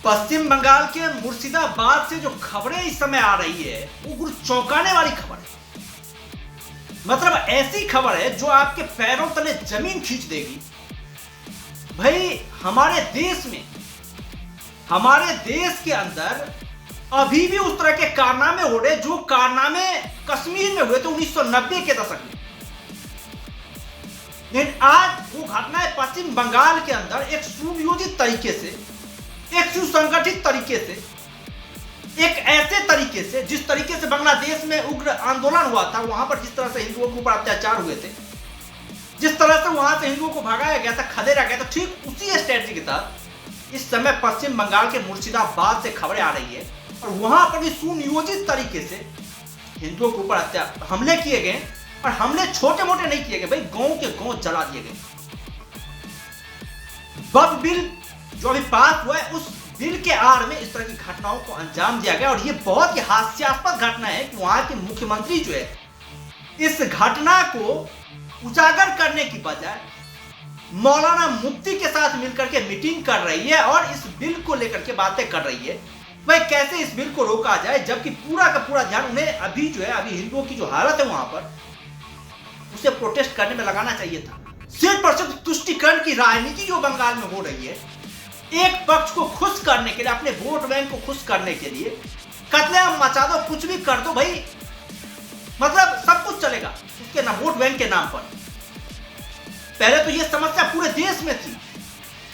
पश्चिम बंगाल के मुर्शिदाबाद से जो खबरें इस समय आ रही है वो कुछ चौंकाने वाली खबर है। मतलब ऐसी खबर है जो आपके पैरों तले जमीन खींच देगी। भाई हमारे देश के अंदर अभी भी उस तरह के कारनामे हो रहे जो कारनामे कश्मीर में हुए थे 1990 के दशक में। लेकिन आज वो घटनाएं पश्चिम बंगाल के अंदर एक सुनियोजित तरीके से, एक सुसंगठित तरीके से, एक ऐसे तरीके से जिस तरीके से बांग्लादेश में उग्र आंदोलन हुआ था, वहां पर जिस तरह से हिंदुओं के ऊपर अत्याचार हुए थे, जिस तरह से वहां से हिंदुओं को भगाया गया था, खदेड़ा गया था, ठीक उसी स्ट्रेटजी के तहत इस समय पश्चिम बंगाल के मुर्शिदाबाद से खबरें आ रही है और वहां पर भी सुनियोजित तरीके से हिंदुओं के ऊपर हमले किए गए। और हमले छोटे मोटे नहीं किए गए भाई, गांव के गांव जला दिए गए। वक्फ बिल जो अभी पास हुआ है उस बिल के आड़ में इस तरह की घटनाओं को अंजाम दिया गया। और ये बहुत ही हास्यास्पद घटना है कि वहां के मुख्यमंत्री जो है इस घटना को उजागर करने की बजाय मौलाना मुफ्ती के साथ मिलकर के मीटिंग कर रही है और इस बिल को लेकर के बातें कर रही है। भाई कैसे इस बिल को रोका जाए, जबकि पूरा का पूरा ध्यान उन्हें अभी हिंदुओं की जो हालत है वहां पर उसे प्रोटेस्ट करने में लगाना चाहिए था। 100% तुष्टिकरण की राजनीति जो बंगाल में हो रही है, एक पक्ष को खुश करने के लिए, अपने वोट बैंक को खुश करने के लिए कत्लेआम मचा दो, कुछ भी कर दो भाई, मतलब सब कुछ चलेगा उसके ना वोट बैंक के नाम पर। पहले तो ये समस्या पूरे देश में थी,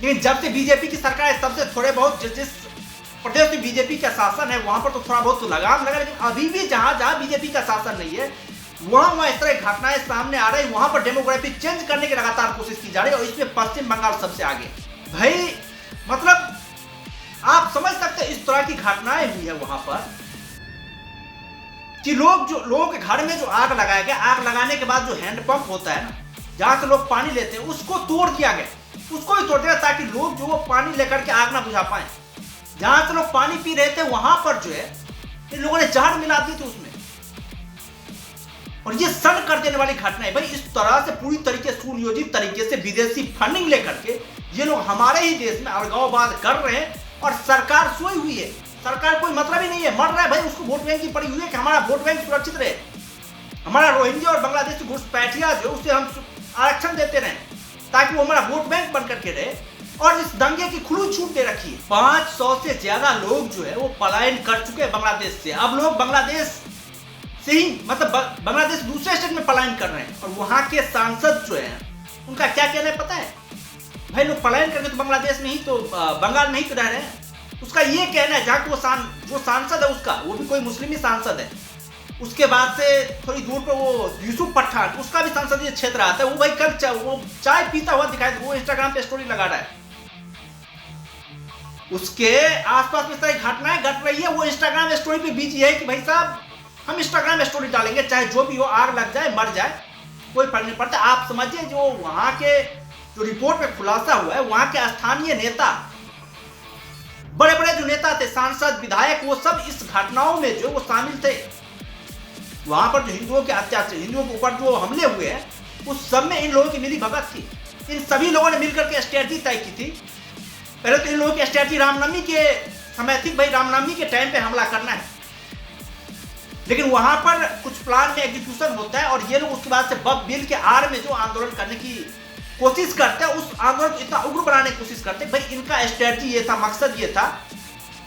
लेकिन जब से बीजेपी की सरकार है तब से थोड़े बहुत जिस प्रदेश में बीजेपी का शासन है वहां पर तो थोड़ा बहुत तो लगाम लगा। लेकिन अभी भी जहां जहां बीजेपी का शासन नहीं है वहां इस तरह घटनाएं सामने आ रही, वहां पर डेमोग्राफी चेंज करने की लगातार कोशिश की जा रही है और इसमें पश्चिम बंगाल सबसे आगे। भाई मतलब आप समझ सकते हैं इस तरह की घटनाएं हुई है वहां पर कि लोगों के घर में जो आग लगाया गया, आग लगाने के बाद जो हैंडपंप होता है ना, जहां से लोग पानी लेते हैं, उसको तोड़ दिया गया, उसको भी तोड़ दिया ताकि लोग जो वो पानी लेकर के आग ना बुझा पाए। जहां से लोग पानी पी रहे थे वहां पर जो है इन लोगों ने जहर मिला दी थी उसमें। और ये सन्न कर देने वाली घटना है भाई। इस तरह से पूरी तरीके सुनियोजित तरीके से विदेशी फंडिंग लेकर के ये लोग हमारे ही देश में अलगाववाद कर रहे हैं और सरकार सोई हुई है। सरकार कोई मतलब ही नहीं है, मर रहा है भाई, उसको वोट बैंक की पड़ी हुई है कि हमारा वोट बैंक सुरक्षित रहे, हमारा रोहिंग्या और बांग्लादेशी घुसपैठिया जो उसे हम आरक्षण देते रहे ताकि वो हमारा वोट बैंक बन करके रहे। और इस दंगे की खुली छूट दे रखी है। 500 से ज्यादा लोग जो है वो पलायन कर चुके हैं बांग्लादेश से। अब लोग बांग्लादेश से ही मतलब बांग्लादेश दूसरे स्टेट में पलायन कर रहे हैं। और वहां के सांसद जो है उनका क्या कहना है पता है भाई, लोग पलायन करके तो बांग्लादेश में ही तो बंगाल में ही तो रह रहे हैं। उसका ये कहना है जहाँ जो सांसद है उसका, वो भी कोई मुस्लिम ही सांसद है, उसके बाद से थोड़ी दूर पर वो यूसुफ पठान, उसका भी संसदीय क्षेत्र आता है। वो भाई कल वो चाय पीता हुआ दिखाई, वो इंस्टाग्राम पे स्टोरी लगा रहा है। उसके आसपास में सारी घटनाएं घट रही है, वो इंस्टाग्राम स्टोरी पे बिजी है कि भाई साहब हम इंस्टाग्राम स्टोरी डालेंगे, चाहे जो भी हो, आग लग जाए मर जाए कोई फर्क नहीं पड़ता। आप समझिए जो वहां के जो रिपोर्ट में खुलासा हुआ है, वहां के स्थानीय नेता, बड़े बड़े जो नेता थे, सांसद, विधायक, वो सब इस घटनाओं में जो वो शामिल थे। वहां पर जो हिंदुओं के अत्याचार, हिंदुओं के ऊपर जो हमले हुए हैं उस सब में इन लोगों की मिली भगत थी। इन सभी लोगों ने मिलकर के स्ट्रेटजी तय की थी। पहले तो इन लोगों की स्ट्रेटजी रामनवमी के समय थी, भाई रामनवमी के टाइम पे हमला करना है, लेकिन वहां पर कुछ प्लान में एग्जीक्यूशन होता है और ये लोग उसके बाद से वक्फ बिल के आड़ में जो आंदोलन करने की कोशिश करते हैं, उस आंदोलन को इतना उग्र बनाने की कोशिश करते हैं। भाई इनका स्ट्रेटजी ये था, मकसद ये था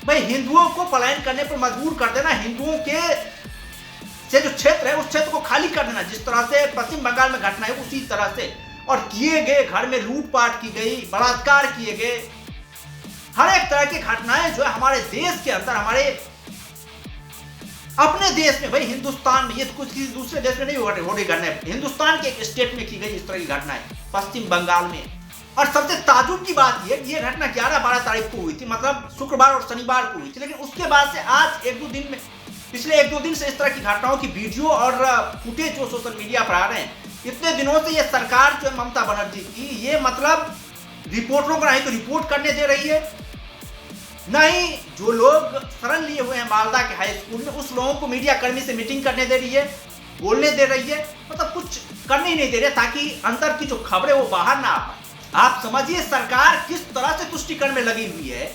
भाई हिंदुओं को पलायन करने पर मजबूर कर देना, हिंदुओं के से जो क्षेत्र है उस क्षेत्र को खाली कर देना, जिस तरह से पश्चिम बंगाल में घटना है उसी तरह से। और किए गए, घर में लूटपाट की गई, बलात्कार किए गए, हर एक तरह की घटनाएं जो है हमारे देश के अंदर, हमारे अपने देश में, भाई हिंदुस्तान में, ये कुछ किसी दूसरे देश में नहीं हो रही घटनाएं, हिंदुस्तान के एक स्टेट में की गई इस तरह की घटनाएं, पश्चिम बंगाल में। और सबसे ताजुब की बात ये घटना 11-12 तारीख को हुई थी, मतलब शुक्रवार और शनिवार को हुई थी। लेकिन उसके बाद से आज पिछले 1-2 दिन से इस तरह की घटनाओं की वीडियो और फुटेज जो सोशल मीडिया पर आ रहे हैं। इतने दिनों से ये सरकार जो है ममता बनर्जी की, ये मतलब रिपोर्टरों को नहीं तो रिपोर्ट करने दे रही है, नहीं जो लोग शरण लिए हुए हैं मालदा के हाई स्कूल में उस लोगों को मीडिया कर्मी से मीटिंग करने दे रही है, बोलने दे रही है, मतलब कुछ करने ही नहीं दे रहे ताकि अंदर की जो खबरें वो बाहर ना आ पाए। आप समझिए सरकार किस तरह से तुष्टिकरण में लगी हुई है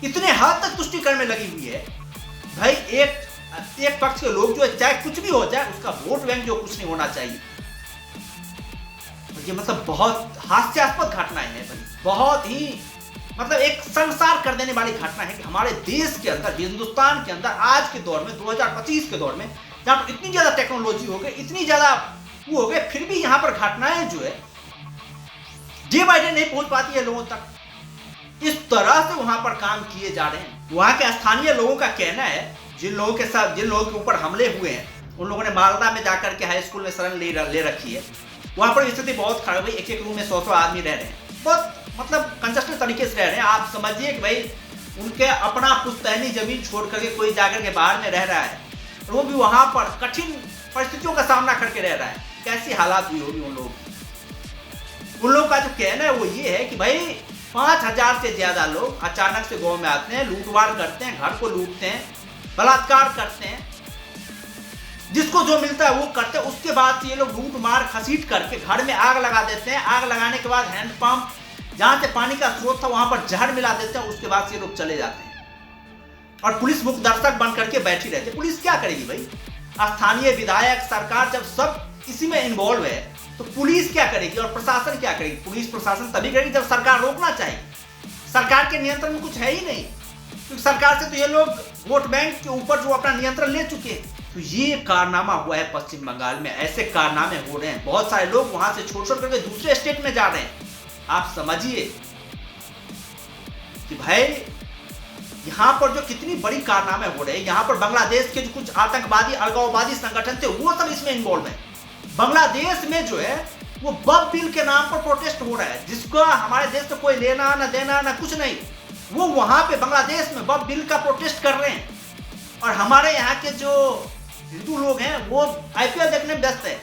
इतने हद तक तुष्टिकरण में लगी हुई है। भाई एक पक्ष के लोग जो है, चाहे कुछ भी हो जाए, उसका वोट बैंक जो कुछ नहीं होना चाहिए। ये मतलब बहुत हास्यास्पद घटनाएं हैं भाई, बहुत ही मतलब एक संसार कर देने वाली घटना है कि हमारे देश के अंदर, हिंदुस्तान के अंदर आज के दौर में, 2025 के दौर में, जहां पर इतनी ज्यादा टेक्नोलॉजी हो गई, इतनी ज्यादा वो हो गए, फिर भी यहां पर घटनाएं जो है डे बाय डे नहीं पहुंच पाती है लोगों तक। इस तरह से वहां पर काम किए जा रहे हैं। वहां के स्थानीय लोगों का कहना है, जिन लोगों के ऊपर हमले हुए हैं, उन लोगों ने मालदा में जाकर के हाई स्कूल में शरण ले रखी है। वहां पर स्थिति बहुत खराब है। एक रूम में 100 आदमी रह रहे हैं, बहुत मतलब कंजस्टेड तरीके से रह रहे हैं। आप समझिए कि भाई उनके अपना पुश्तैनी जमीन छोड़ करके कोई जाकर के बाहर में रह रहा है, वो भी वहां पर कठिन परिस्थितियों का सामना करके रह रहा है। कैसी हालात हुई होगी उन लोगों का जो कहना है वो ये है कि भाई 5000 से ज्यादा लोग अचानक से गांव में आते हैं, लूटवार करते हैं, घर को लूटते हैं, बलात्कार करते हैं, जिसको जो मिलता है वो करते हैं। उसके बाद ये लोग लूट मार खसीट करके घर में आग लगा देते हैं। आग लगाने के बाद हैंडपंप, जहां से पानी का स्रोत था, वहां पर जहर मिला देते हैं। उसके बाद ये लोग चले जाते हैं और पुलिस मुख्य दर्शक बन करके बैठी रहती है। पुलिस क्या करेगी भाई? स्थानीय विधायक, सरकार जब सब इसी में इन्वॉल्व है तो पुलिस क्या करेगी और प्रशासन क्या करेगी? पुलिस प्रशासन तभी करेगी जब सरकार रोकना चाहेगी। सरकार के नियंत्रण में कुछ है ही नहीं, क्योंकि सरकार से तो ये लोग वोट बैंक के ऊपर जो अपना नियंत्रण ले चुके हैं। तो ये कारनामा हुआ है पश्चिम बंगाल में, ऐसे कारनामे हो रहे हैं। बहुत सारे लोग वहां से छोड़ करके दूसरे स्टेट में जा रहे हैं। आप समझिए कि भाई यहां पर जो कितनी बड़ी कारनामे हो रहे हैं। यहां पर बांग्लादेश के जो कुछ आतंकवादी, अलगाववादी संगठन थे, वो सब इसमें इन्वॉल्व है। बांग्लादेश में जो है वो बब बिल के नाम पर प्रोटेस्ट हो रहा है, जिसका हमारे देश से कोई लेना ना देना ना कुछ नहीं। वो वहां पे बांग्लादेश में बब बिल का प्रोटेस्ट कर रहे हैं, और हमारे यहाँ के जो हिंदू लोग हैं वो आईपीएल देखने में व्यस्त है।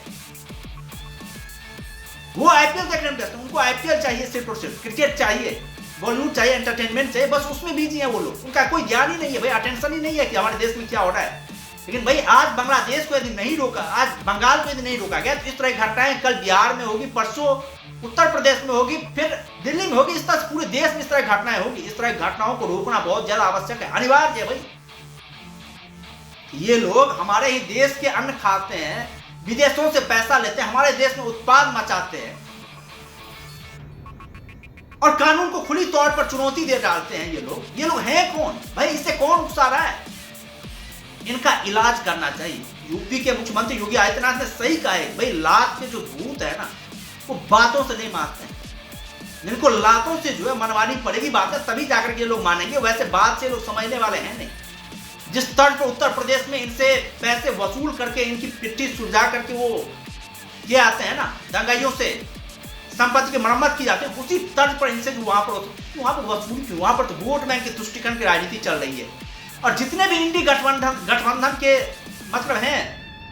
वो आईपीएल देखने में व्यस्त है। उनको आईपीएल चाहिए, सिर्फ और सिर्फ क्रिकेट चाहिए, बॉलीवुड चाहिए, एंटरटेनमेंट चाहिए, बस उसमें बिजी हैं वो लोग। उनका कोई ज्ञान ही नहीं है भाई, अटेंशन ही नहीं है कि हमारे देश में क्या हो रहा है। लेकिन भाई आज बांग्लादेश को यदि नहीं रोका, आज बंगाल को यदि नहीं रोका गया, तो इस तरह की घटनाएं कल बिहार में होगी, परसों उत्तर प्रदेश में होगी, फिर दिल्ली में होगी। इस तरह पूरे देश में इस तरह घटनाएं होगी। इस तरह की घटनाओं को रोकना बहुत ज्यादा आवश्यक है, अनिवार्य है भाई। ये लोग हमारे ही देश के अन्न खाते हैं, विदेशों से पैसा लेते हैं, हमारे देश में उत्पाद मचाते हैं और कानून को खुली तौर पर चुनौती दे डालते हैं। ये लोग हैं कौन भाई? इससे कौन उकसा रहा है? इनका इलाज करना चाहिए। यूपी के मुख्यमंत्री योगी आदित्यनाथ ने सही कहा है भाई, लात के जो भूत है ना, वो बातों से नहीं मानते हैं। जिनको लातों से जो है मनवानी पड़ेगी बातें, तभी जाकर के लोग मानेंगे। वैसे बात से लोग समझने वाले हैं नहीं। जिस तर्ज पर उत्तर प्रदेश में इनसे पैसे वसूल करके इनकी पिट्ठी सुलझा करके वो किए आते हैं ना, दंगाइयों से संपत्ति की मरम्मत की जाती है, उसी तर्ज पर इनसे जो वहां पर वसूल की, वहां पर तो वोट बैंक की तुष्टिकरण की राजनीति चल रही है। और जितने भी इंडी गठबंधन के मतलब हैं,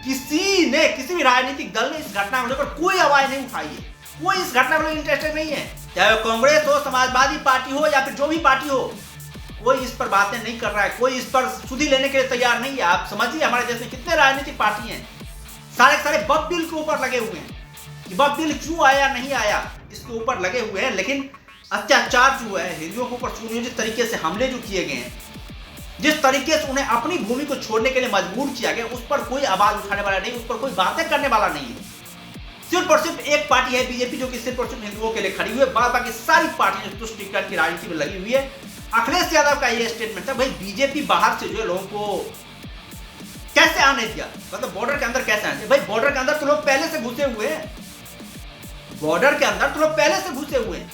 किसी भी राजनीतिक दल ने इस घटना को लेकर कोई आवाज नहीं उठाई है। कोई इस घटना को लेकर इंटरेस्टेड नहीं है, चाहे वो कांग्रेस हो, समाजवादी पार्टी हो या फिर जो भी पार्टी हो। कोई इस पर बातें नहीं कर रहा है, कोई इस पर सुधि लेने के लिए तैयार नहीं है। आप समझिए हमारे देश में कितने राजनीतिक पार्टी हैं, सारे बब बिल के ऊपर लगे हुए हैं कि बब बिल क्यों आया नहीं आया, इसके ऊपर लगे हुए हैं। लेकिन अत्याचार जो है, हिंदुओं के ऊपर सुनियोजित तरीके से हमले जो किए गए हैं, जिस तरीके से उन्हें अपनी भूमि को छोड़ने के लिए मजबूर किया गया, उस पर कोई आवाज उठाने वाला नहीं, उस पर कोई बातें करने वाला नहीं है। सिर्फ और सिर्फ एक पार्टी है बीजेपी, जो कि सिर्फ और सिर्फ हिंदुओं के लिए खड़ी हुई है। बाकी सारी पार्टी जो तुष्टिकरण की राजनीति में लगी हुई है। अखिलेश यादव का ये स्टेटमेंट था भाई, बीजेपी बाहर से जो है लोगों को कैसे आने दिया, मतलब बॉर्डर के अंदर कैसे आने दिया? भाई बॉर्डर के अंदर तो लोग पहले से घुसे हुए हैं, बॉर्डर के अंदर तो लोग पहले से घुसे हुए हैं।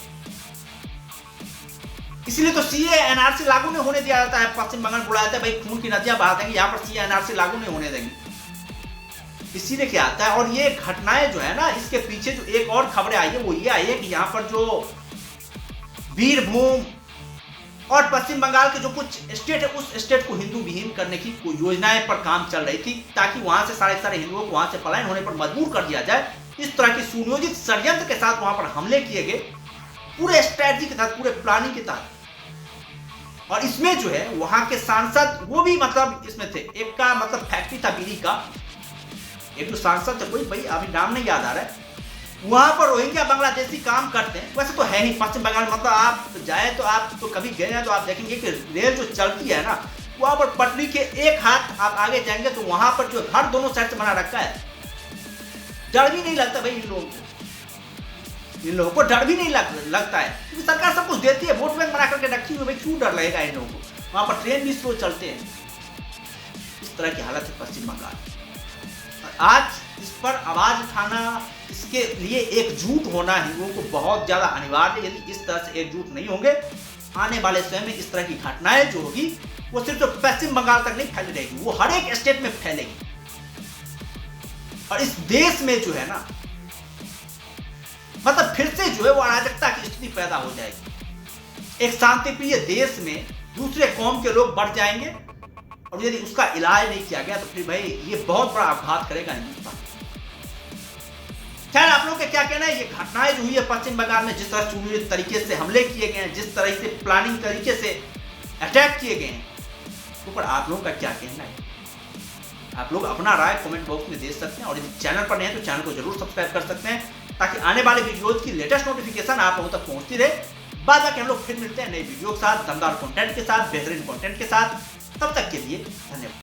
इसलिए तो सीए एनआरसी लागू नहीं होने दिया जाता है। पश्चिम बंगाल बुलाया जाता है भाई, खून की नदियां बहा देंगे, यहाँ पर सीए एनआरसी लागू नहीं होने देंगे। इसीलिए क्या आता है। और ये घटनाएं जो है ना, इसके पीछे जो एक और खबरें आई है वो ये आई है कि यहाँ पर जो बीरभूम और पश्चिम बंगाल के जो कुछ स्टेट है, उस स्टेट को हिंदू विहीन करने की योजनाएं पर काम चल रही थी, ताकि वहां से सारे हिंदुओं को वहां से पलायन होने पर मजबूर कर दिया जाए। इस तरह की सुनियोजित षड्यंत्र के साथ वहां पर हमले किए गए, पूरे स्ट्रैटेजी के तहत, पूरे प्लानिंग के तहत। और इसमें जो है वहां के सांसद वो भी मतलब इसमें थे। एक का मतलब फैक्ट्री था बीड़ी का, एक जो सांसद थे, कोई भाई अभी नाम नहीं याद आ रहा है, वहां पर रोहिंग्या बांग्लादेशी काम करते हैं। वैसे तो है ही पश्चिम बंगाल, मतलब आप जाए तो आप तो कभी गए हैं तो आप देखेंगे कि रेल जो चलती है ना, वहां पर पटरी के एक हाथ आप आगे जाएंगे तो वहां पर जो घर दोनों साइड से बना रखा है, डर भी नहीं लगता भाई इन लोगों को डर भी नहीं लगता है, क्योंकि सरकार सब कुछ देती है, वोट बैंक बना करके रखी हुई, भाई क्यों डर लगेगा इन लोगों को। वहां पर ट्रेन भी स्लो चलते हैं। इस तरह की हालत है पश्चिम बंगाल। और आज इस पर आवाज उठाना, इसके लिए एकजुट होना हिंदुओं को बहुत ज्यादा अनिवार्य है। यदि इस तरह से एकजुट नहीं होंगे, आने वाले समय में इस तरह की घटनाएं जो होगी वो सिर्फ पश्चिम बंगाल तक नहीं फैल रहेगी, वो हर एक स्टेट में फैलेगी। और इस देश में जो है ना, मतलब फिर से जो है वो अराजकता की स्थिति पैदा हो जाएगी। एक शांतिप्रिय देश में दूसरे कौम के लोग बढ़ जाएंगे, और यदि उसका इलाज नहीं किया गया तो फिर भाई ये बहुत बड़ा आघात करेगा हिंदुस्तान। खैर, आप लोगों का क्या कहना है? ये घटनाएं जो हुई है पश्चिम बंगाल में, जिस तरह सुनियोजित तरीके से हमले किए गए हैं, जिस तरह से प्लानिंग तरीके से अटैक किए गए हैं, ऊपर आप लोगों का क्या कहना है? आप लोग अपना राय कमेंट बॉक्स में दे सकते हैं, और यदि चैनल पर नहीं है तो चैनल को जरूर सब्सक्राइब कर सकते हैं, ताकि आने वाले वीडियोज की लेटेस्ट नोटिफिकेशन आप लोगों तक पहुंचती रहे। बाद बाकी हम लोग फिर मिलते हैं नई वीडियो के साथ, दमदार कंटेंट के साथ, बेहतरीन कंटेंट के साथ। तब तक के लिए धन्यवाद।